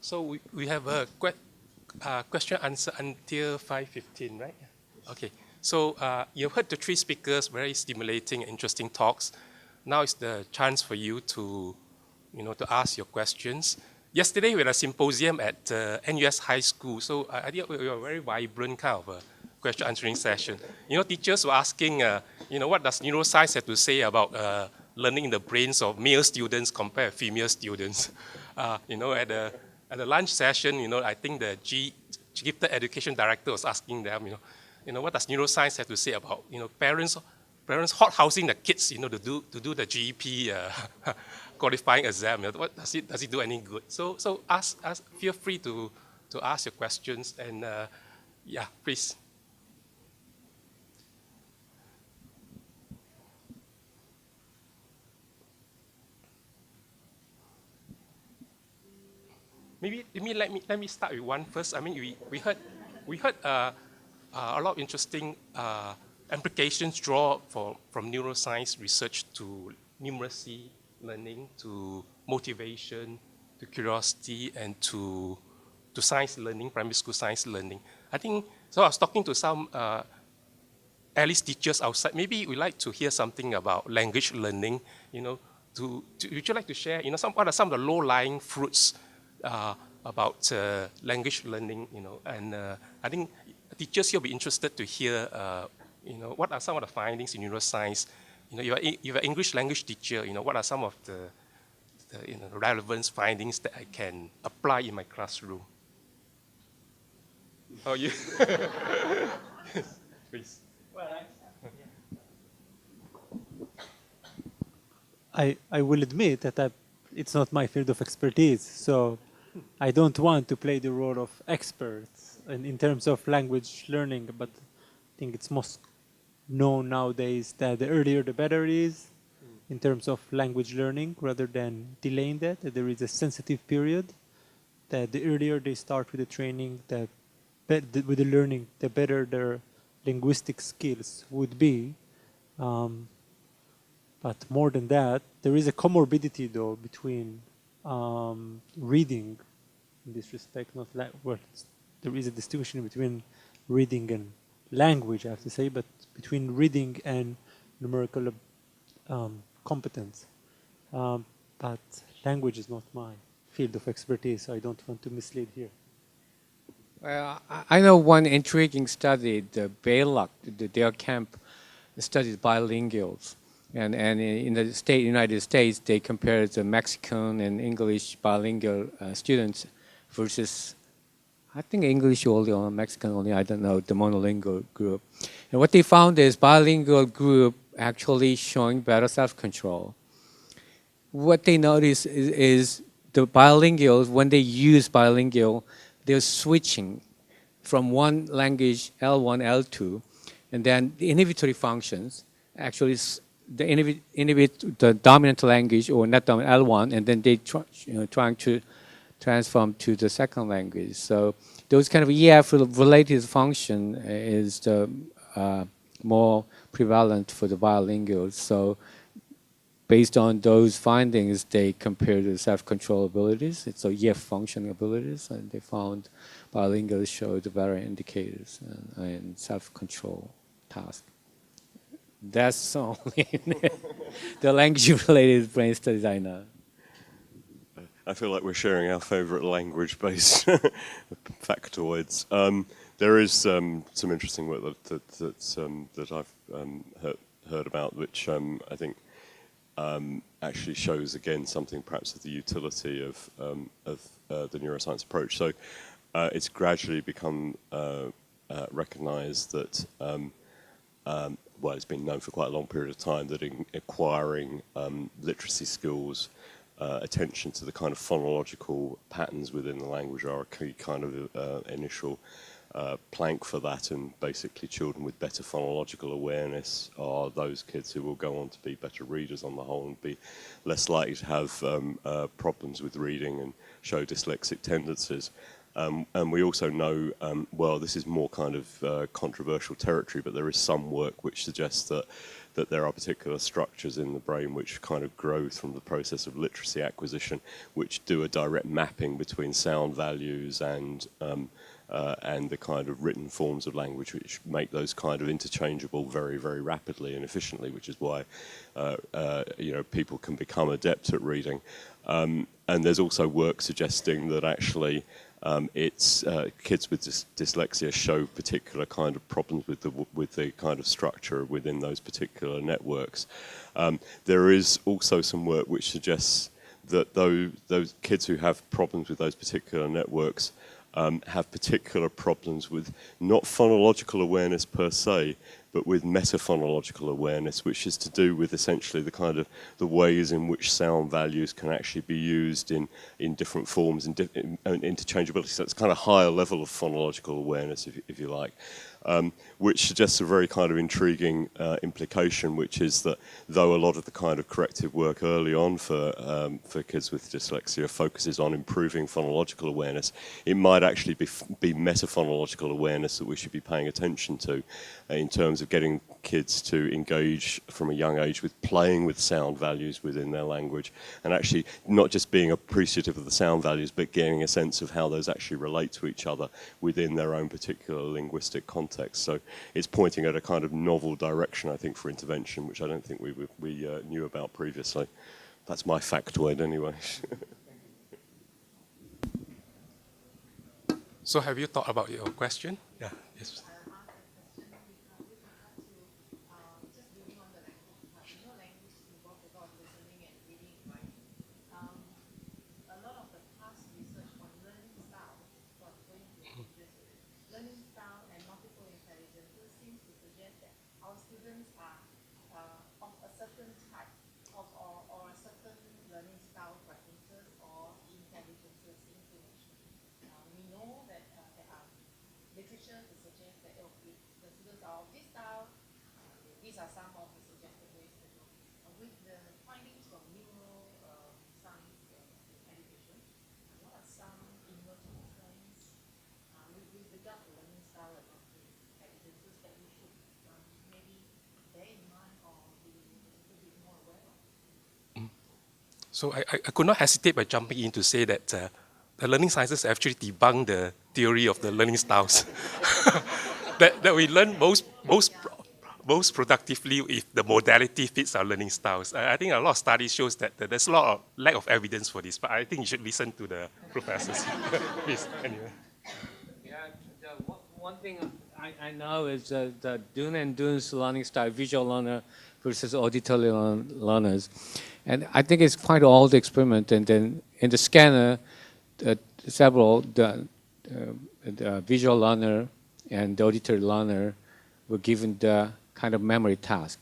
So we have a question answer until 5:15, right? Okay. So you've heard the three speakers, very stimulating, interesting talks. Now is the chance for you to, to ask your questions. Yesterday we had a symposium at NUS High School, so I think we were a very vibrant kind of a question answering session. Teachers were asking, what does neuroscience have to say about learning in the brains of male students compared to female students? At the lunch session, I think the gifted education director was asking them, what does neuroscience have to say about, parents hot housing the kids, to do the GEP qualifying exam. What does it do any good? So feel free to ask your questions, and yeah, please. Maybe let me start with one first. I mean, we heard a lot of interesting implications draw from neuroscience research to numeracy learning, to motivation, to curiosity, and to science learning, primary school science learning. I think so. I was talking to some at least teachers outside. Maybe we'd like to hear something about language learning. Would you like to share? What are some of the low-lying fruits about language learning? And I think teachers here will be interested to hear. What are some of the findings in neuroscience? You're an English language teacher. What are some of the relevant findings that I can apply in my classroom? Oh, you? Please. Well, I will admit that it's not my field of expertise, so I don't want to play the role of experts in terms of language learning, but I think it's most known nowadays that the earlier the better is in terms of language learning, rather than delaying that there is a sensitive period, that the earlier they start with the training, with the learning, the better their linguistic skills would be. But more than that, there is a comorbidity though between reading, in this respect, there is a distinction between reading and language, I have to say, but between reading and numerical competence. But language is not my field of expertise, so I don't want to mislead here. Well, I know one intriguing study, the Baylock, their camp studied bilinguals. And in the United States, they compared the Mexican and English bilingual students versus, I think, English only or Mexican only, I don't know, the monolingual group. And what they found is bilingual group actually showing better self-control. What they noticed is the bilinguals, when they use bilingual, they're switching from one language, L1, L2, and then the inhibitory functions actually inhibit the dominant language or not dominant L1, and then they trying to transform to the second language. So those kind of EF-related function is the more prevalent for the bilinguals. So based on those findings, they compared the self-control abilities, so EF function abilities, and they found bilinguals showed better indicators in self-control task. That's only the language-related brain studies I know. I feel like we're sharing our favorite language-based factoids. There is some interesting work that I've heard about, which I think actually shows again something perhaps of the utility of the neuroscience approach. So it's gradually become recognized that well, it's been known for quite a long period of time that in acquiring literacy skills, attention to the kind of phonological patterns within the language are a key kind of initial plank for that, and basically children with better phonological awareness are those kids who will go on to be better readers on the whole and be less likely to have problems with reading and show dyslexic tendencies. And we also know, well, this is more kind of controversial territory, but there is some work which suggests that there are particular structures in the brain which kind of grow from the process of literacy acquisition, which do a direct mapping between sound values and the kind of written forms of language, which make those kind of interchangeable very, very rapidly and efficiently, which is why people can become adept at reading. And there's also work suggesting that actually kids with dyslexia show particular kind of problems with the kind of structure within those particular networks. There is also some work which suggests that those kids who have problems with those particular networks have particular problems with not phonological awareness per se, but with metaphonological awareness, which is to do with essentially the kind of the ways in which sound values can actually be used in different forms and interchangeability. So it's kind of higher level of phonological awareness, if you like, which suggests a very kind of intriguing implication, which is that though a lot of the kind of corrective work early on for kids with dyslexia focuses on improving phonological awareness, it might actually be metaphonological awareness that we should be paying attention to in terms of getting kids to engage from a young age with playing with sound values within their language, and actually not just being appreciative of the sound values, but getting a sense of how those actually relate to each other within their own particular linguistic context. So it's pointing at a kind of novel direction, I think, for intervention, which I don't think we knew about previously. That's my factoid anyway. So have you thought about your question? Yeah. Yes. So I could not hesitate by jumping in to say that the learning sciences actually debunk the theory of the learning styles. that we learn most productively if the modality fits our learning styles. I think a lot of studies shows that there's a lot of lack of evidence for this, but I think you should listen to the professors. Please, anyway. Yeah, one thing I know is the Dune and Dune's learning style, visual learner versus auditory learners. And I think it's quite an old experiment. And then in the scanner, the visual learner and the auditory learner were given the kind of memory task.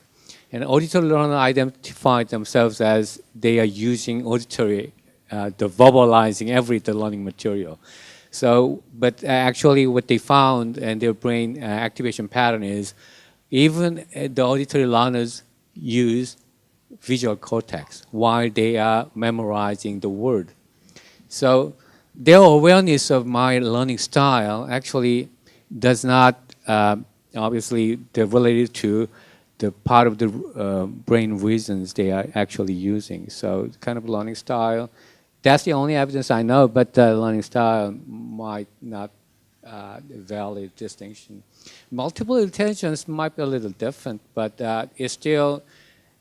And auditory learner identified themselves as they are using auditory, the verbalizing the learning material. So, but actually what they found in their brain activation pattern is even the auditory learners use visual cortex while they are memorizing the word. So their awareness of my learning style actually does not, obviously, they're related to the part of the brain regions they are actually using. So kind of learning style, that's the only evidence I know, but the learning style might not valid distinction. Multiple intelligence might be a little different, but it still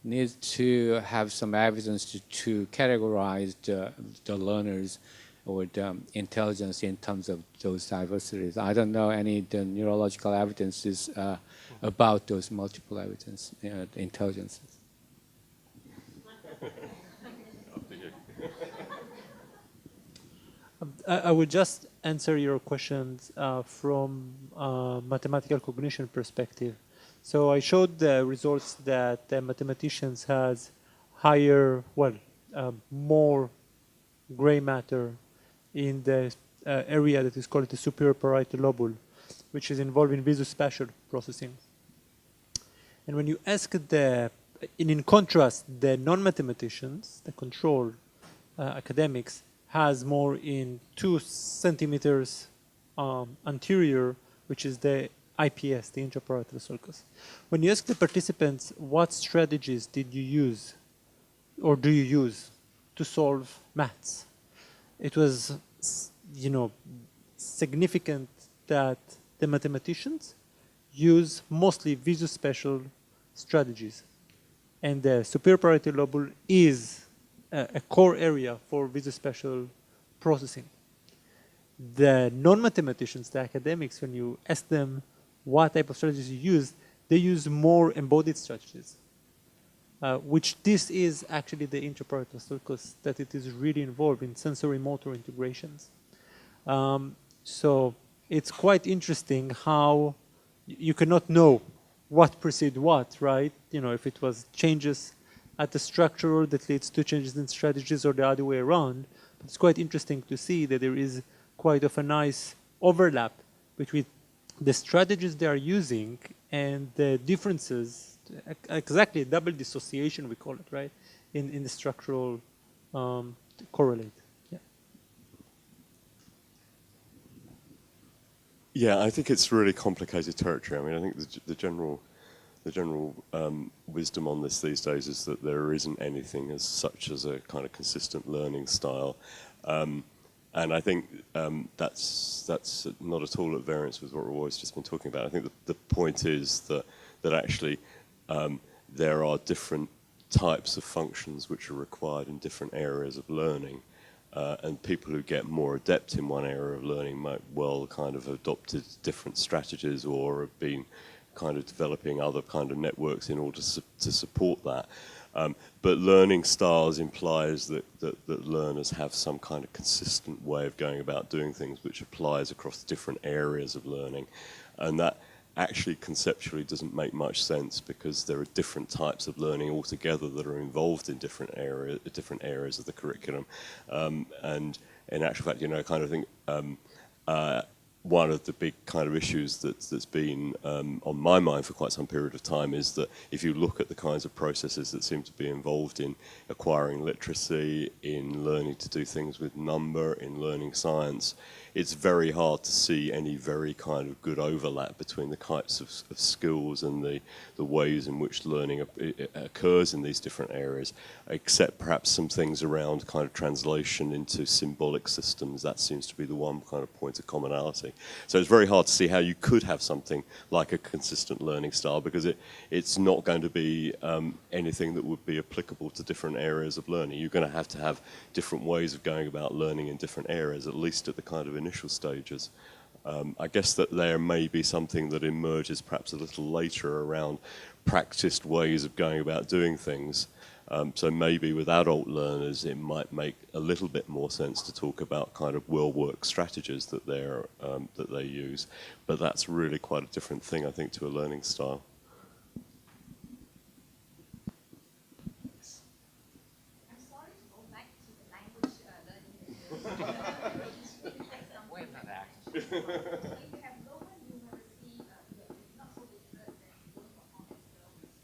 needs to have some evidence to categorize the learners or the intelligence in terms of those diversities. I don't know the neurological evidences about those multiple evidence intelligences. I would just answer your questions from a mathematical cognition perspective. So I showed the results that mathematicians has higher, more gray matter in the area that is called the superior parietal lobule, which is involved in visuospatial processing. And when you ask in contrast, the non-mathematicians, the control academics, has more in 2 centimeters anterior, which is the IPS, the intraparietal sulcus. When you ask the participants what strategies did you use or do you use to solve maths, it was, you know, significant that the mathematicians use mostly visuospatial strategies. And the superior parietal lobule is a core area for visuospatial processing. The non-mathematicians, the academics, when you ask them what type of strategies you use, they use more embodied strategies, which this is actually the intraparietal sulcus, that it is really involved in sensory motor integrations. So it's quite interesting how you cannot know what precedes what, right? You know, if it was changes at the structure that leads to changes in strategies or the other way around. But it's quite interesting to see that there is quite of a nice overlap between the strategies they are using and the differences, exactly double dissociation we call it, right? In the structural correlate. Yeah. Yeah, I think it's really complicated territory. I mean, I think the general wisdom on this these days is that there isn't anything as such as a kind of consistent learning style. And I think that's not at all at variance with what Roy's just been talking about. I think the point is that actually there are different types of functions which are required in different areas of learning. And people who get more adept in one area of learning might well kind of adopted different strategies or have been kind of developing other kind of networks in order to support that. But learning styles implies that learners have some kind of consistent way of going about doing things which applies across different areas of learning. And that actually conceptually doesn't make much sense because there are different types of learning altogether that are involved in different areas of the curriculum. And in actual fact, you know, I kind of think one of the big kind of issues that's been on my mind for quite some period of time is that if you look at the kinds of processes that seem to be involved in acquiring literacy, in learning to do things with number, in learning science, it's very hard to see any very kind of good overlap between the types of skills and the ways in which learning occurs in these different areas, except perhaps some things around kind of translation into symbolic systems. That seems to be the one kind of point of commonality. So it's very hard to see how you could have something like a consistent learning style because it's not going to be anything that would be applicable to different areas of learning. You're going to have different ways of going about learning in different areas, at least at the kind of initial stages. I guess that there may be something that emerges perhaps a little later around practiced ways of going about doing things. So maybe with adult learners, it might make a little bit more sense to talk about kind of well-worked strategies that they use. But that's really quite a different thing, I think, to a learning style. I'm sorry to go back to the language learning. We're not If you have lower numeracy, you're not so difficult than low performance learners.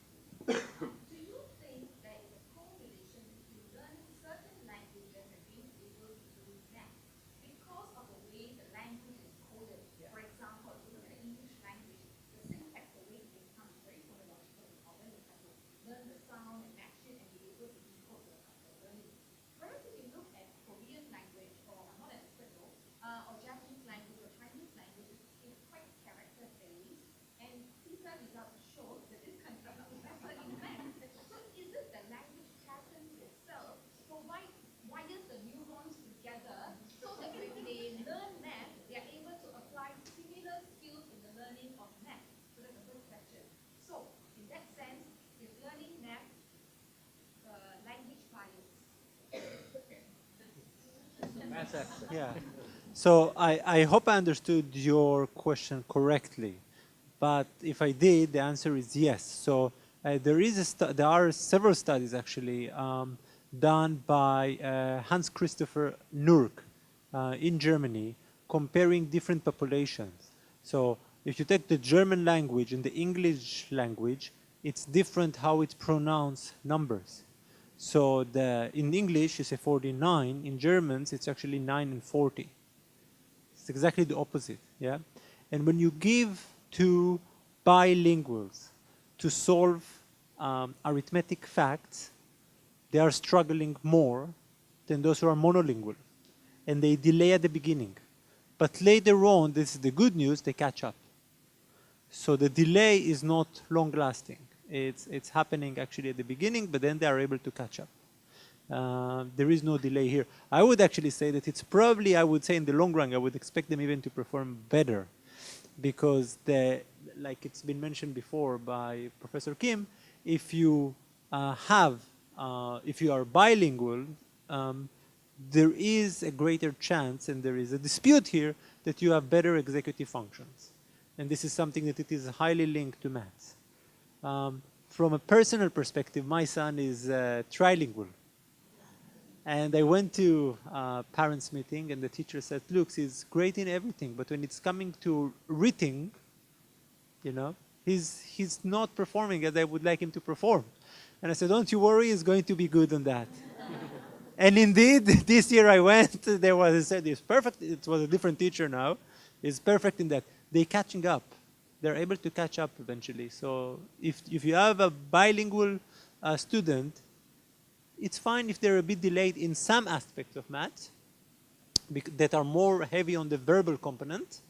Do you think there is a correlation between learning certain languages and being able to do math because of the way the language is coded? For example, if you look at the English language, the syntax, the way it becomes very phonological, or when you have to learn the sound and match it and be able to decode the learning. Whereas if you look at Korean language, or I'm not an expert though, or Japanese language or Chinese language, it's quite character-based, and PISA results show that this country is better in math. So is it the language patterns itself wires the neurons together so that when they learn math, they are able to apply similar skills in the learning of math? So that's the first question. So in that sense, is learning math language bias? Yeah. So I hope I understood your question correctly, but if I did, the answer is yes. So there are several studies actually done by Hans Christopher Nurk in Germany comparing different populations. So if you take the German language and the English language, it's different how it pronounces numbers. So in English, you say 49. In Germans, it's actually 9 and 40. It's exactly the opposite. Yeah, and when you give to bilinguals to solve arithmetic facts, they are struggling more than those who are monolingual, and they delay at the beginning. But later on, this is the good news, they catch up. So the delay is not long-lasting. It's happening actually at the beginning, but then they are able to catch up. There is no delay here. I would actually say that it's probably, I would say in the long run, I would expect them even to perform better, because like it's been mentioned before by Professor Kim, if you if you are bilingual, there is a greater chance, and there is a dispute here, that you have better executive functions. And this is something that it is highly linked to maths. From a personal perspective, my son is trilingual. And I went to a parents' meeting, and the teacher said, look, he's great in everything, but when it's coming to reading, you know, he's not performing as I would like him to perform. And I said, don't you worry, he's going to be good on that. And indeed, this year I went, there was, he said, he's perfect. It was a different teacher now. He's perfect in that. They're catching up. They're able to catch up eventually. So if you have a bilingual student, it's fine if they're a bit delayed in some aspects of math that are more heavy on the verbal component,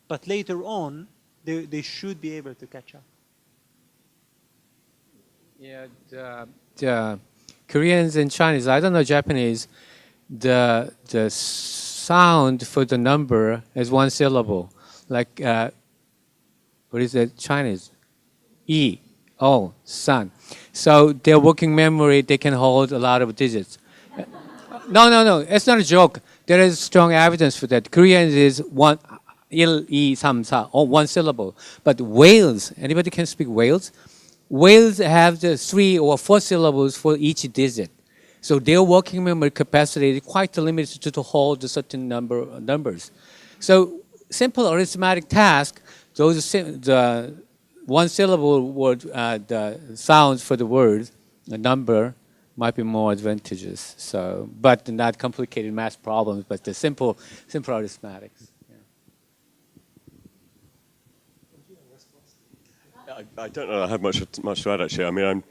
but later on, they should be able to catch up. Yeah, the Koreans and Chinese, I don't know Japanese, the sound for the number is one syllable. Like, what is it, Chinese? E, O, san. So their working memory, they can hold a lot of digits. No, it's not a joke. There is strong evidence for that. Korean is one, il, I, sam, sa, or one syllable. But Wales, anybody can speak Wales? Wales have the 3 or 4 syllables for each digit. So their working memory capacity is quite limited to hold a certain numbers. So simple arithmetic task, the one syllable word, the sounds for the word, the number, might be more advantageous. So, but not complicated math problems, but the simple arithmetics. I don't know. I have much to add actually. I mean,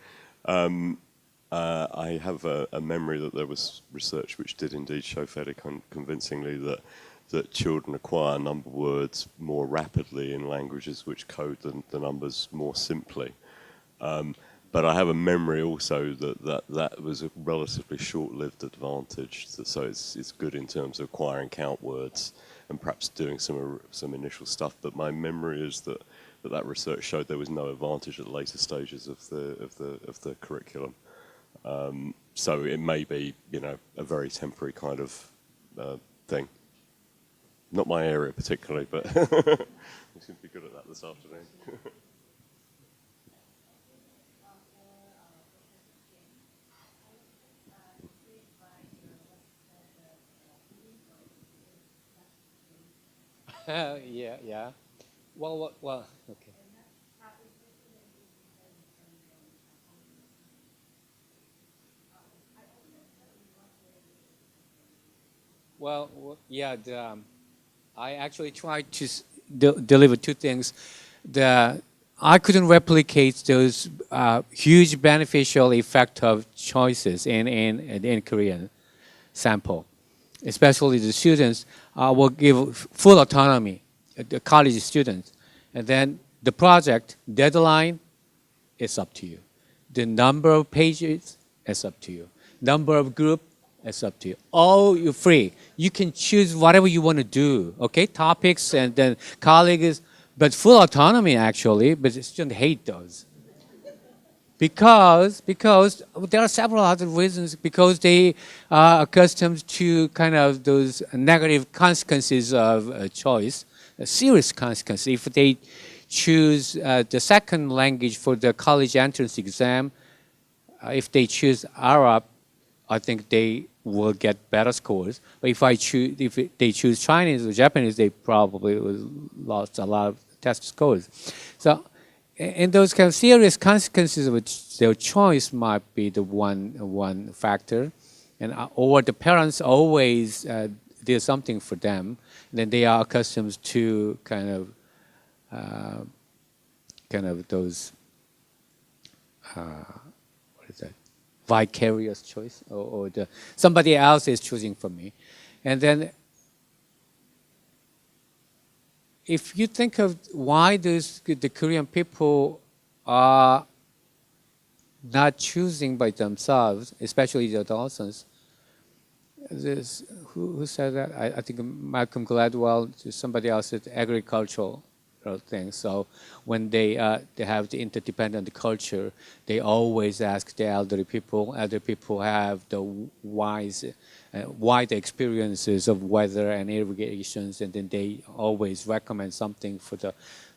I have a memory that there was research which did indeed show fairly convincingly that children acquire number words more rapidly in languages which code the numbers more simply. But I have a memory also that was a relatively short-lived advantage. So it's good in terms of acquiring count words and perhaps doing some initial stuff. But my memory is that research showed there was no advantage at later stages of the curriculum. So it may be, you know, a very temporary kind of thing. Not my area particularly, but we seem to be good at that this afternoon. Yeah. Well, okay. Well, yeah, I actually tried to deliver 2 things. I couldn't replicate those huge beneficial effect of choices in Korean sample. Especially the students will give full autonomy, the college students. And then the project deadline is up to you. The number of pages is up to you. Number of group is up to you. All you're free. You can choose whatever you want to do, okay? Topics and then colleagues, but full autonomy actually, but the students hate those. Because there are several other reasons, because they are accustomed to kind of those negative consequences of choice, serious consequences. If they choose the second language for the college entrance exam, if they choose Arab, I think they will get better scores. But if they choose Chinese or Japanese, they probably will lost a lot of test scores. So, and those kind of serious consequences of their choice might be the one factor, and or the parents always there's something for them, then they are accustomed to kind of those what is that, vicarious choice, or somebody else is choosing for me. And then if you think of why the Korean people are not choosing by themselves, especially the adolescents, who said that? I think Malcolm Gladwell, somebody else said agricultural thing. So when they have the interdependent culture, they always ask the elderly people. Elderly people have the wide experiences of weather and irrigations, and then they always recommend something for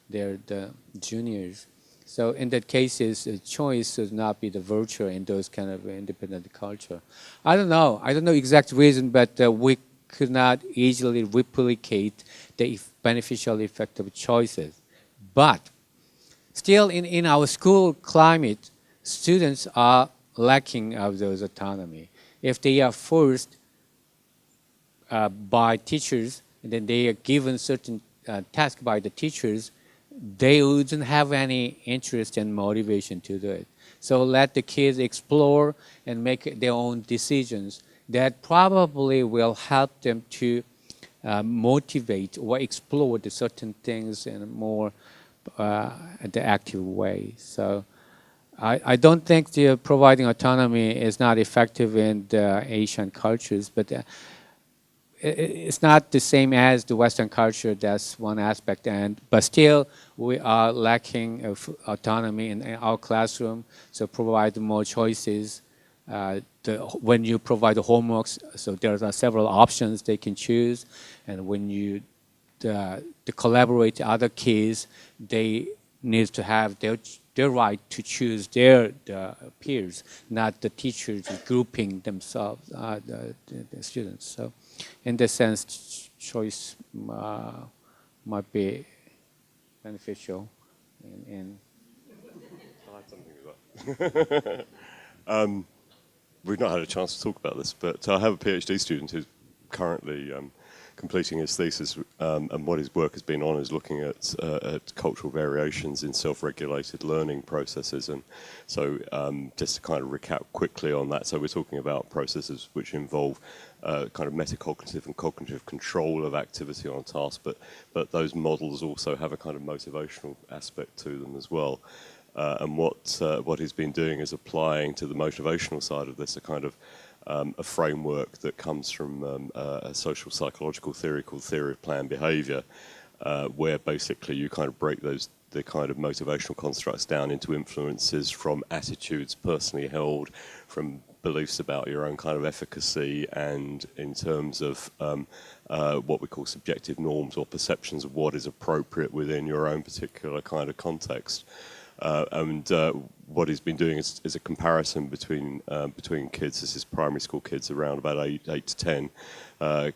the juniors. So in that cases, choice should not be the virtue in those kind of independent culture. I don't know exact reason, but we could not easily replicate the beneficial effect of choices. But still in our school climate, students are lacking of those autonomy. If they are forced by teachers, and then they are given certain task by the teachers, they wouldn't have any interest and motivation to do it. So let the kids explore and make their own decisions. That probably will help them to motivate or explore the certain things in a more the active way. So I don't think the providing autonomy is not effective in the Asian cultures, but it's not the same as the Western culture. That's one aspect, but still we are lacking of autonomy in our classroom. So provide more choices. When you provide the homeworks, so there are several options they can choose, and when you collaborate with other kids, they need to have their right to choose their peers, not the teachers grouping themselves, the students. So in this sense, choice might be beneficial. I'll add something to that. We've not had a chance to talk about this, but I have a PhD student who's currently completing his thesis, and what his work has been on is looking at cultural variations in self-regulated learning processes. And so just to kind of recap quickly on that, so we're talking about processes which involve kind of metacognitive and cognitive control of activity on a task, but those models also have a kind of motivational aspect to them as well. And what he's been doing is applying to the motivational side of this a kind of a framework that comes from a social psychological theory called theory of planned behavior, where basically you kind of break the kind of motivational constructs down into influences from attitudes personally held, from beliefs about your own kind of efficacy, and in terms of what we call subjective norms or perceptions of what is appropriate within your own particular kind of context. And what he's been doing is a comparison between kids. This is primary school kids around about 8 to 10,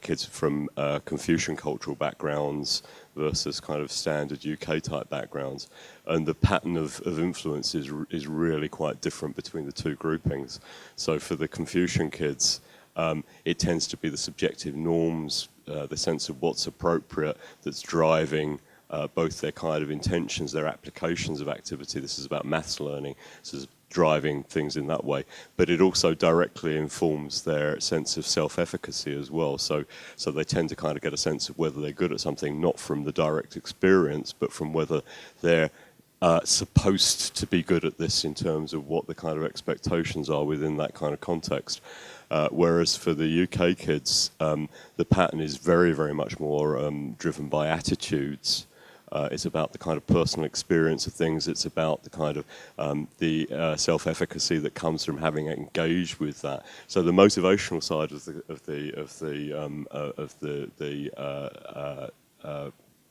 kids from Confucian cultural backgrounds versus kind of standard UK type backgrounds, and the pattern of influence is really quite different between the two groupings. So for the Confucian kids, it tends to be the subjective norms, the sense of what's appropriate, that's driving both their kind of intentions, their applications of activity. This is about maths learning, so it's driving things in that way. But it also directly informs their sense of self-efficacy as well. So they tend to kind of get a sense of whether they're good at something, not from the direct experience, but from whether they're supposed to be good at this in terms of what the kind of expectations are within that kind of context. Whereas for the UK kids, the pattern is very, very much more driven by attitudes. It's about the kind of personal experience of things. It's about the kind of the self-efficacy that comes from having engaged with that. So the motivational side of the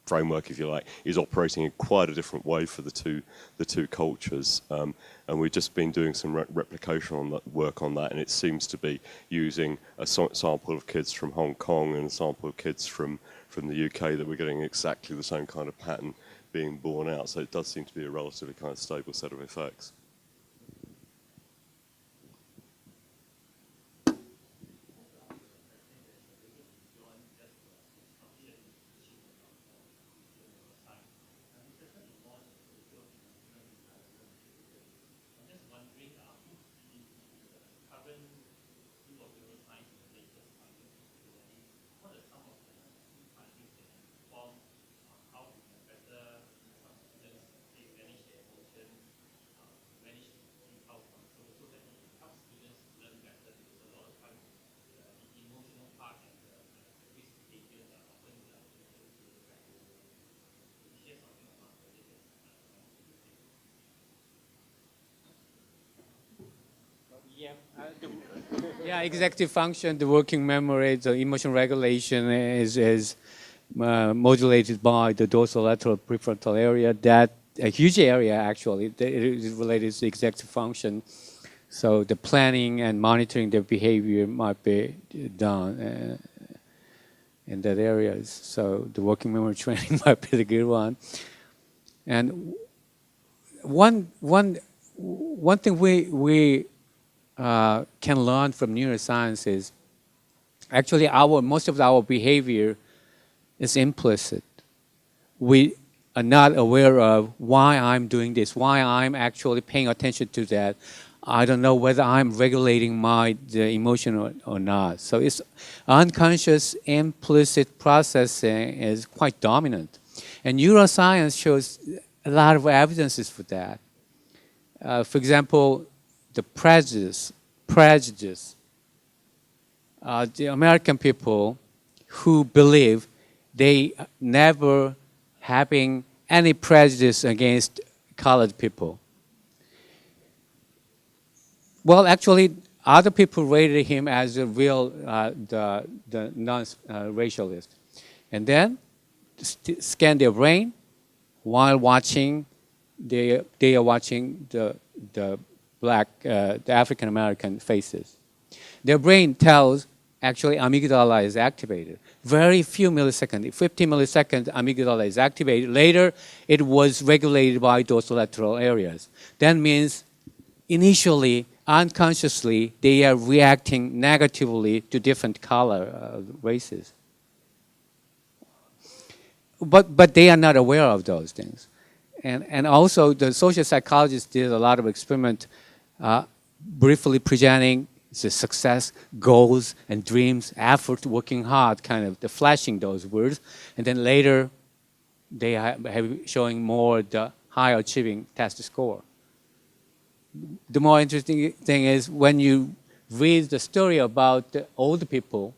framework, if you like, is operating in quite a different way for the two cultures. And we've just been doing some replication on that, work on that, and it seems to be using a sample of kids from Hong Kong and a sample of kids from the UK that we're getting exactly the same kind of pattern being borne out. So it does seem to be a relatively kind of stable set of effects. Yeah, executive function, the working memory, the emotion regulation is modulated by the dorsolateral prefrontal area. That a huge area actually that is related to executive function. So the planning and monitoring their behavior might be done in that area. So the working memory training might be the good one. And one thing we can learn from neuroscience is actually most of our behavior is implicit. We are not aware of why I'm doing this, why I'm actually paying attention to that. I don't know whether I'm regulating the emotion or not. So it's unconscious implicit processing is quite dominant. And neuroscience shows a lot of evidences for that. For example, the prejudice. The American people who believe they never having any prejudice against colored people. Well, actually, other people rated him as a real, the non-racialist. And then scan their brain while watching, they are watching the black, the African American faces. Their brain tells actually amygdala is activated. Very few milliseconds, 50 milliseconds, amygdala is activated. Later, it was regulated by dorsolateral areas. That means initially, unconsciously, they are reacting negatively to different color races. But they are not aware of those things. And also, the social psychologists did a lot of experiment briefly presenting the success, goals, and dreams, effort, working hard, kind of the flashing those words. And then later, they have showing more the high achieving test score. The more interesting thing is when you read the story about the old people,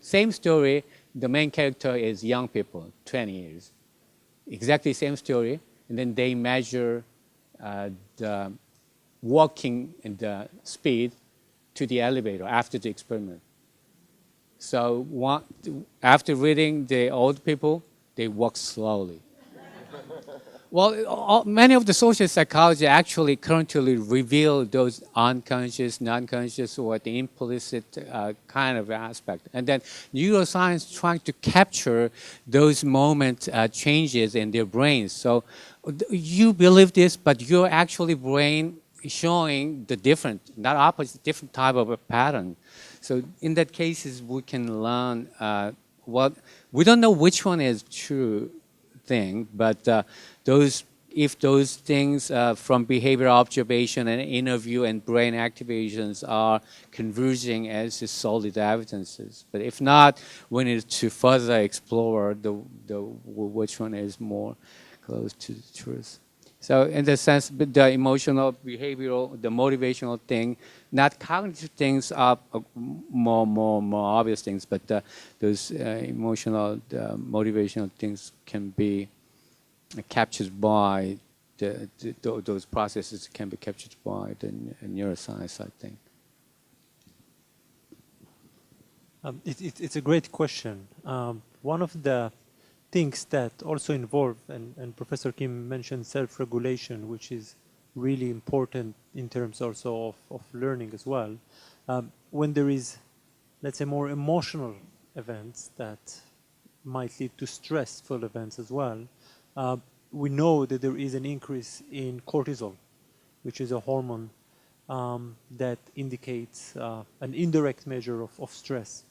same story, the main character is young people, 20 years. Exactly same story, and then they measure the walking and the speed to the elevator after the experiment. So after reading the old people, they walk slowly. Well, many of the social psychology actually currently reveal those unconscious, non-conscious, or the implicit kind of aspect. And then neuroscience trying to capture those moment changes in their brains. So you believe this, but your actually brain showing the different, not opposite, different type of a pattern. So in that cases, we can learn we don't know which one is true thing, but if those things from behavior observation and interview and brain activations are converging as solid evidences. But if not, we need to further explore which one is more close to the truth. So in the sense, the emotional, behavioral, the motivational thing, not cognitive things are more obvious things, but those emotional, motivational things can be captured by those processes can be captured by the neuroscience, I think. It's a great question. One of the things that also involve, and Professor Kim mentioned self-regulation, which is really important in terms also of learning as well. When there is, let's say, more emotional events that might lead to stressful events as well, we know that there is an increase in cortisol, which is a hormone that indicates an indirect measure of stress.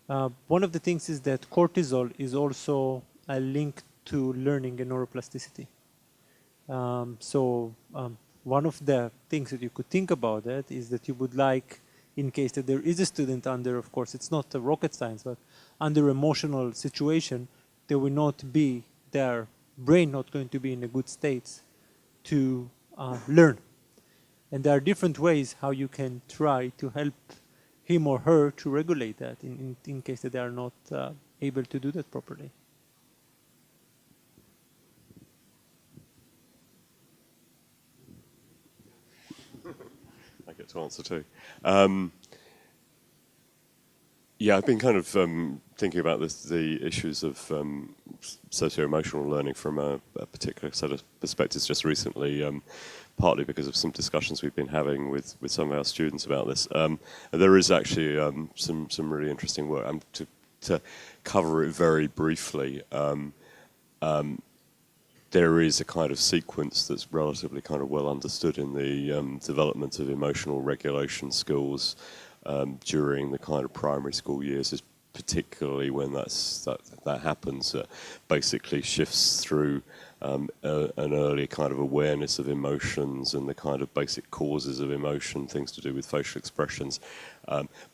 One of the things is that cortisol is also a link to learning and neuroplasticity. One of the things that you could think about that is that you would like, in case that there is a student under, of course, it's not a rocket science, but under emotional situation, there will not be, their brain not going to be in a good state to learn. And there are different ways how you can try to help him or her to regulate that in case that they are not able to do that properly. I get to to answer too. Yeah, I've been kind of thinking about the issues of socio-emotional learning from a particular set of perspectives just recently, partly because of some discussions we've been having with some of our students about this. There is actually some really interesting work. To cover it very briefly, there is a kind of sequence that's relatively kind of well understood in the development of emotional regulation skills during the kind of primary school years, is particularly when that happens. Basically shifts through an early kind of awareness of emotions and the kind of basic causes of emotion, things to do with facial expressions.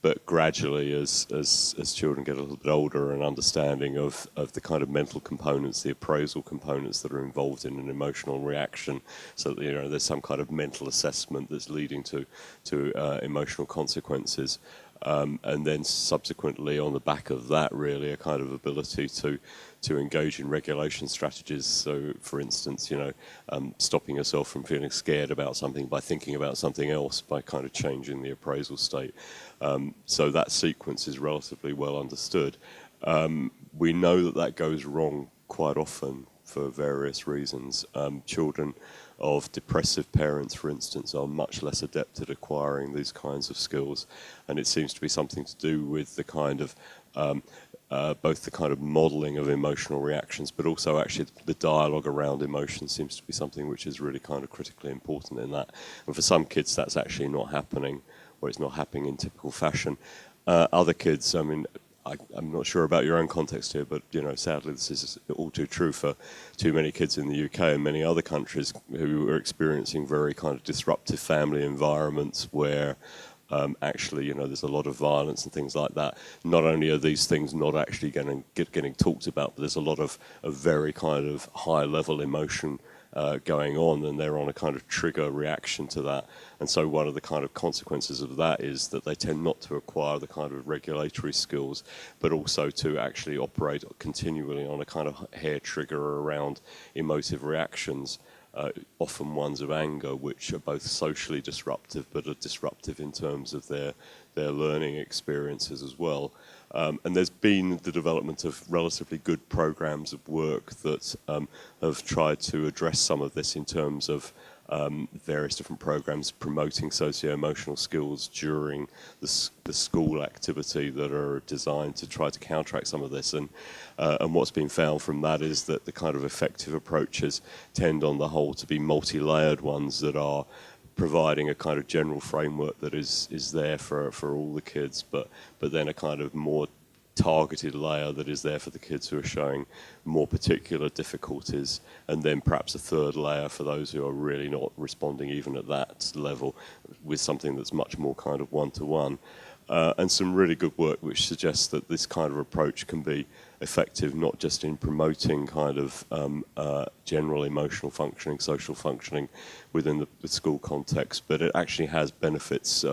But gradually, as children get a little bit older, an understanding of the kind of mental components, the appraisal components that are involved in an emotional reaction, so that there's some kind of mental assessment that's leading to emotional consequences. And then subsequently, on the back of that, really a kind of ability to engage in regulation strategies. So, for instance, stopping yourself from feeling scared about something by thinking about something else, by kind of changing the appraisal state. So that sequence is relatively well understood. We know that goes wrong quite often for various reasons. Children of depressive parents, for instance, are much less adept at acquiring these kinds of skills, and it seems to be something to do with the kind of both the kind of modelling of emotional reactions, but also actually the dialogue around emotion seems to be something which is really kind of critically important in that. And for some kids, that's actually not happening, or it's not happening in typical fashion. Other kids, I mean, I'm not sure about your own context here, but sadly, this is all too true for too many kids in the UK and many other countries who are experiencing very kind of disruptive family environments where actually, there's a lot of violence and things like that. Not only are these things not actually getting talked about, but there's a lot of very kind of high-level emotion going on, and they're on a kind of trigger reaction to that. And so one of the kind of consequences of that is that they tend not to acquire the kind of regulatory skills, but also to actually operate continually on a kind of hair trigger around emotive reactions, often ones of anger, which are both socially disruptive, but are disruptive in terms of their learning experiences as well. And there's been the development of relatively good programs of work that have tried to address some of this in terms of various different programs promoting socio-emotional skills during the school activity that are designed to try to counteract some of this. And what's been found from that is that the kind of effective approaches tend on the whole to be multi-layered ones that are providing a kind of general framework that is there for all the kids, but then a kind of more targeted layer that is there for the kids who are showing more particular difficulties, and then perhaps a third layer for those who are really not responding even at that level, with something that's much more kind of one-to-one. And some really good work which suggests that this kind of approach can be effective not just in promoting kind of general emotional functioning, social functioning within the school context, but it actually has benefits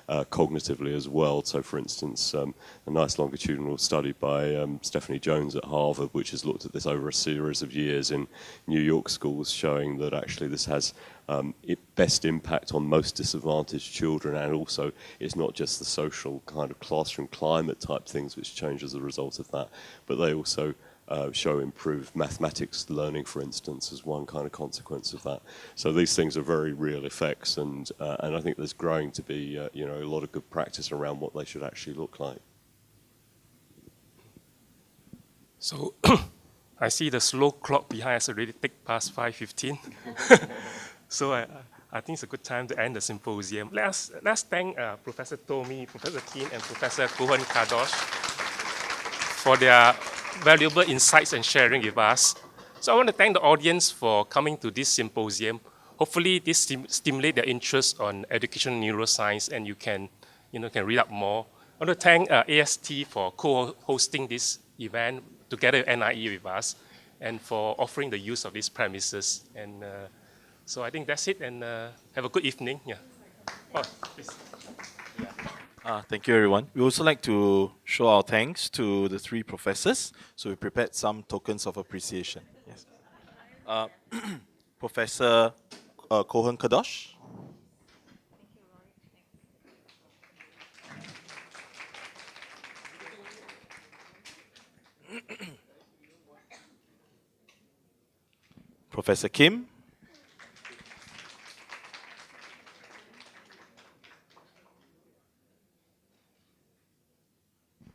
cognitively as well. So, for instance, a nice longitudinal study by Stephanie Jones at Harvard, which has looked at this over a series of years in New York schools, showing that actually this has best impact on most disadvantaged children, and also it's not just the social kind of classroom climate type things which change as a result of that, but they also show improved mathematics learning, for instance, as one kind of consequence of that. So these things are very real effects, and I think there's growing to be a lot of good practice around what they should actually look like. So I see the slow clock behind us already tick past 5:15. So I think it's a good time to end the symposium. Let's thank Professor Tommy, Professor Keane, and Professor Cohen-Kadosh for their valuable insights and sharing with us. So I want to thank the audience for coming to this symposium. Hopefully this stimulate their interest on educational neuroscience, and you can read up more. I want to thank AST for co-hosting this event together with NIE with us, and for offering the use of these premises. And so I think that's it, and have a good evening. Yeah. Oh, please. Thank you, everyone. We also like to show our thanks to the three professors. So we prepared some tokens of appreciation. Yes. Professor Cohen-Kadosh. Professor Kim,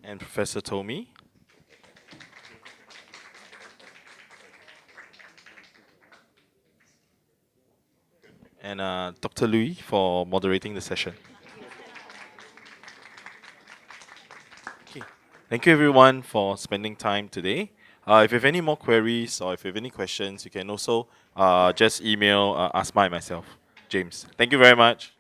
and Professor Tomi. And Dr. Louis for moderating the session. Okay. Thank you everyone for spending time today. If you have any more queries or if you have any questions, you can also just email Asma and myself, James. Thank you very much.